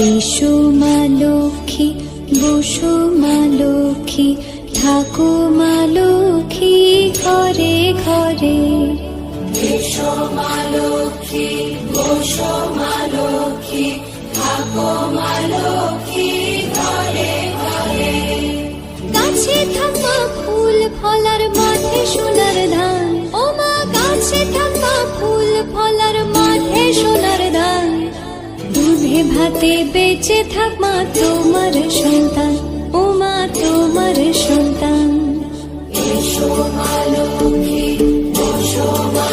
এসো মা লক্ষ্মী, বসো মা লক্ষ্মী, থাকো মা লক্ষ্মী ঘরে ঘরে। এসো মা লক্ষ্মী, বসো মা লক্ষ্মী, থাকো মা লক্ষ্মী ঘরে ঘরে। গাছে থাকা ফুল ফলার মাঠে সোনার ধান, ও মা গাছে থাকা ফুল ফলার মাঠে সোনার ধান। দুধে ভাতে বেঁচে থাক মা তোমার সন্তান, ও মা তোমার সন্তান। এসো মা লক্ষ্মী, বসো মা